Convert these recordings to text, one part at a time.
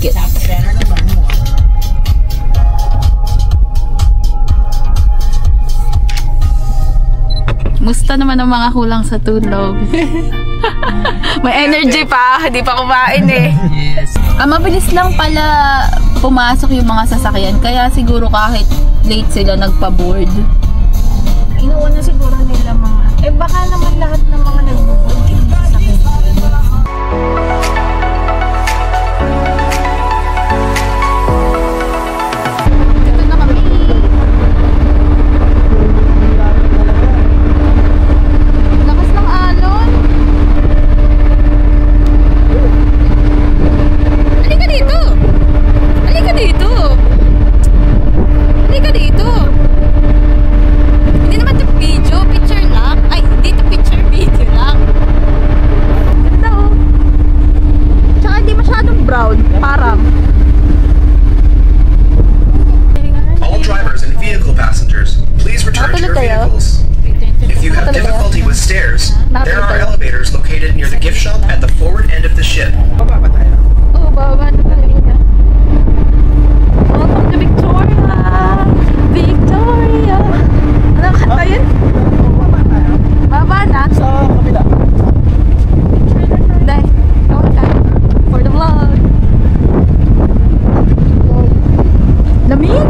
it. Musta naman ang mga kulang sa tulog? May energy pa, hindi pa kumain eh. Yes. Mabilis lang pala pumasok yung mga sasakyan, kaya siguro kahit late sila nagpa-board. Inuuna siguro nila mga... baka naman lahat ng mga nag-board yung sasakyan. Dito na kami. Lakas ng alon. Halika dito. Halika dito. Halika dito. Hindi naman ito video, picture lang. Ay, hindi ito picture, video lang. Ganda oh. Tsaka hindi masyadong brown, parang. All drivers and vehicle passengers, please return to your vehicles. If you have difficulty with stairs, there are elevators located near the gift shop at the forward end of the ship. Baba ba tayo? Oo, baba na tayo. Welcome to Victoria! Victoria! Anong kanta yun? Baba tayo. Baba na? Sa kabila. Dahil, gawin ka. For the vlog. Lamig?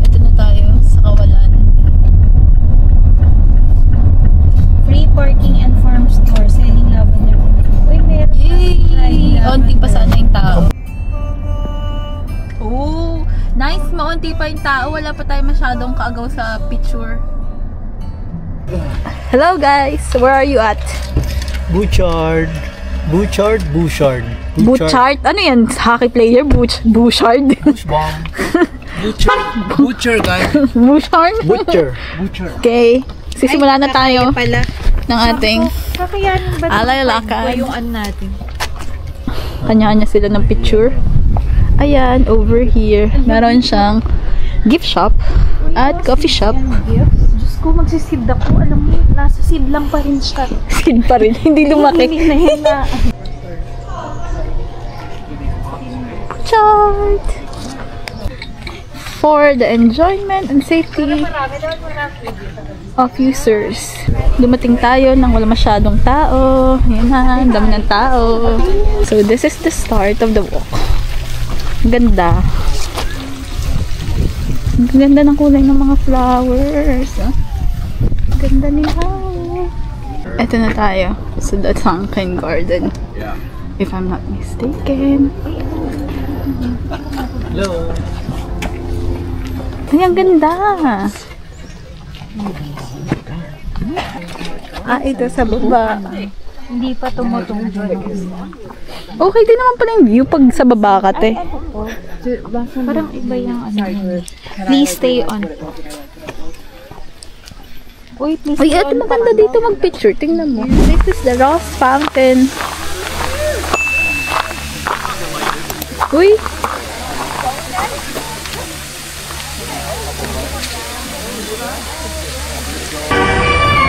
Ito na tayo sa Kawalan. Free parking and farm store selling lavender. Uy, meron Yay! Onti pa sana yung tao. Oh, nice. Maunti pa yung tao. Wala pa tayo masyadong kaagaw sa picture. Hello guys! Where are you at? Bouchard. Bouchard. Bouchard. Bouchard? Ano yan? Hockey player? Bouchard? Bushbong. Butcher. Butcher, guys. Bouchard? Butcher. Butcher. Okay. Sisimula na tayo pala. ng ating Kakayanin ba alay-lakad. yung ano natin? Kanya-kanya sila ng picture. Ayan, over here. Meron siyang gift shop at coffee shop. Diyos ko, magsisid ako. Alam mo, nasa seed lang pa rin siya. Seed pa rin. Hindi lumaki. Hindi na. Chart! For the enjoyment and safety of users. Dumating tayo nang wala masyadong tao. Ayan na, ang dami ng tao. So this is the start of the walk. Ganda. Ang ganda ng kulay ng mga flowers. Ganda nila. Ito na tayo sa the Sunken Garden. If I'm not mistaken. Hello. Ay, ang ganda. Ito sa baba. Hindi pa tumutong. Okay din naman pala yung view pag sa baba ka, te. Parang iba yung ano. Please stay on. Uy, please Ay, stay ito on. maganda dito mag-picture. Tingnan mo. This is the Ross Fountain. Uy!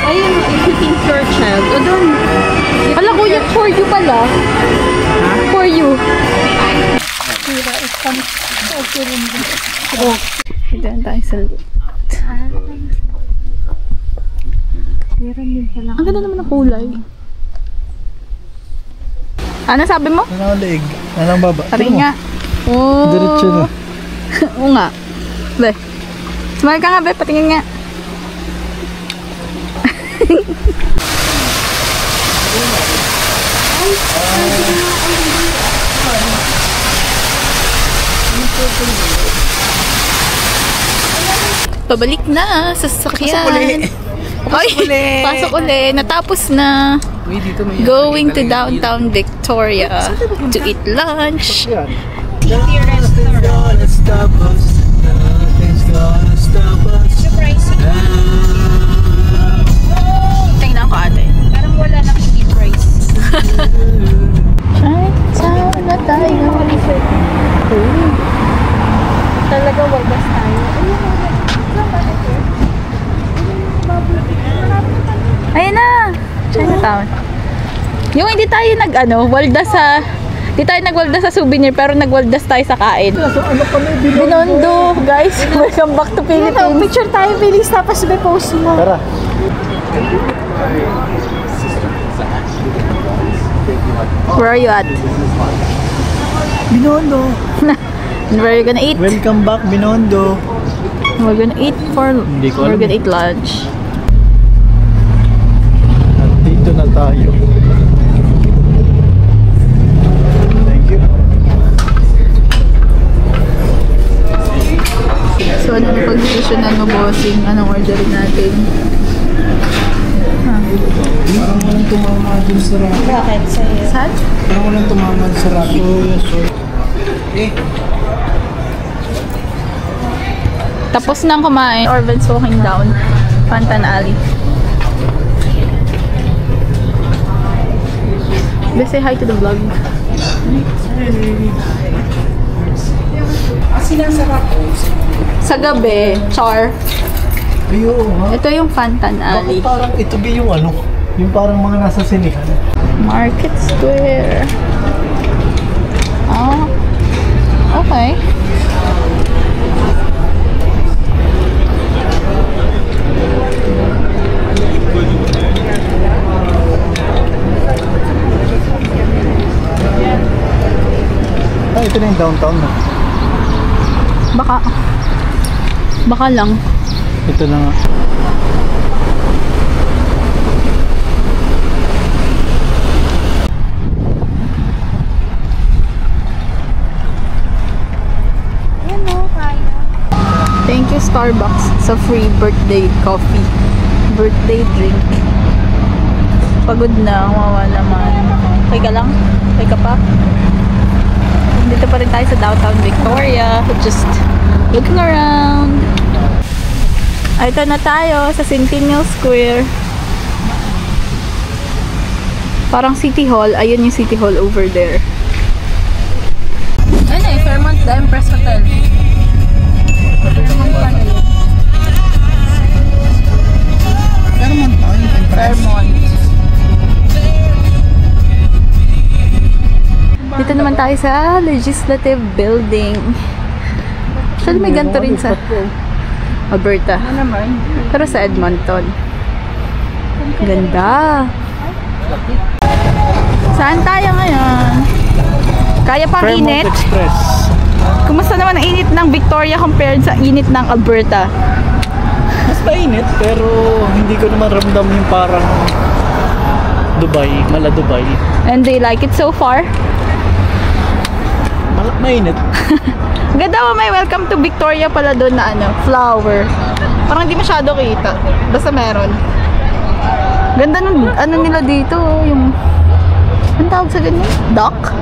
Ayun, if you think your child. O doon. Ala, kuya, for you pala. For you. Oh. Diyan tayo sa loob. Meron din pala. Ang ganda naman ng kulay. Ano sabi mo? Anong leg? Anong baba? Sabi nga. Oh. Diretso na. Oo nga. Be. Smile ka nga, be. Patingin nga. Pabalik na sa sasakyan. Pasok uli. Ay, pasok uli. Natapos na. Uy, dito may Going to downtown Victoria to eat lunch. Yan. Nothing's gonna stop us. Nothing's gonna stop us. Surprising. Now. Tama. Yung hindi tayo waldas sa... Hindi tayo nagwaldas sa souvenir, pero nagwaldas tayo sa kain. So, ano kami? Binondo, guys. Welcome back to Philippines. Picture tayo, bilis, tapos may post mo. Tara. Where are you at? Binondo. And where are you gonna eat? Welcome back, Binondo. We're gonna eat Hindi ko we're alam. gonna eat lunch. Nandito na tayo. Thank you. So, anong pag-desisyonan mo, bossing? Anong orderin natin? Parang walang tumama dun sa rack. Bakit sa'yo? Saan? Parang walang tumama dun sa rack. Tapos nang kumain. Orvan's walking down Pantan Alley. Let's say hi to the vlog. Sinasarap ko. Sa gabi, char. Ayo, ha? Ito yung Pantan Alley. Bakit parang ito ba yung yung parang mga nasa sinihan? Market Square. Ah, okay. Ito na yung downtown na. Baka lang. Ito na nga. Thank you Starbucks sa free birthday coffee. Birthday drink. Pagod na, wawa naman. Okay ka lang? Okay ka pa? Dito pa rin tayo sa downtown Victoria. Just looking around. Ay, ito na tayo sa Centennial Square. Parang City Hall. Ayun yung City Hall over there. Ano eh, Fairmont The Empress Hotel. Fairmont. Dito naman tayo sa Legislative Building. Actually, may ganito rin sa Alberta. Pero sa Edmonton. Ganda. Saan tayo ngayon? Kaya pang init? Express. Kumusta naman ang init ng Victoria compared sa init ng Alberta? Mas mainit pero hindi ko naman ramdam yung parang Dubai, mala Dubai. And do you like it so far? Mainit. Ganda mo, may welcome to Victoria pala doon na flower. Parang hindi masyado kita. Basta meron. Ganda nung nila dito, yung anong tawag sa ganyan? Dock?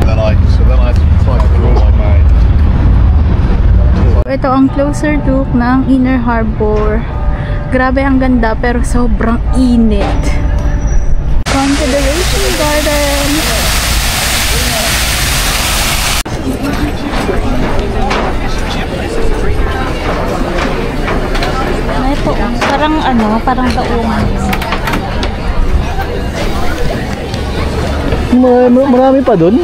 Then I cycle all I made. Ito ang closer look ng Inner Harbor. Grabe ang ganda pero sobrang init. Confederation Garden. Ito, parang daungan. Marami pa dun?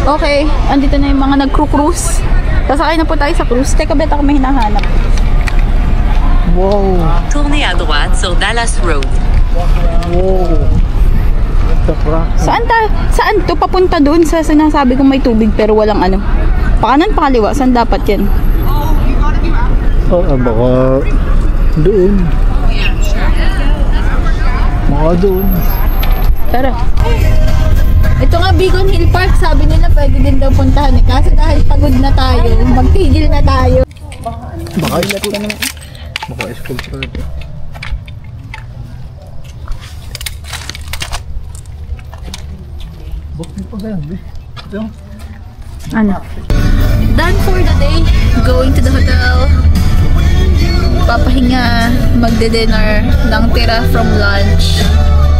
Okay, andito na yung mga nag-cruise. Sasakay na po tayo sa cruise. Teka, bet ako may hinahanap. Wow. Tournez à droite sur Dallas Road. Wow. Saan to? Papunta doon sa sinasabi kong may tubig pero walang pakanan, pakaliwa. Saan dapat yan? Baka doon. Baka doon. Tara. Ito nga, Beacon Hill Park. Sabi nila pwede din daw puntahan eh. Kasi dahil pagod na tayo, magtigil na tayo. Baka esculture ito. Bakit pa ganyan, be? Ito. Done for the day. Going to the hotel. Papahinga. magde-dinner ng tira from lunch.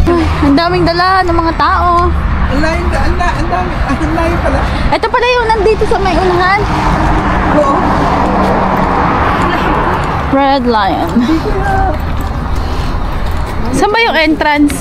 Ay, ang daming dala ng mga tao. Ang layo pala. Ito pala yung nandito sa may unahan. Oo. Red Lion. Saan ba yung entrance?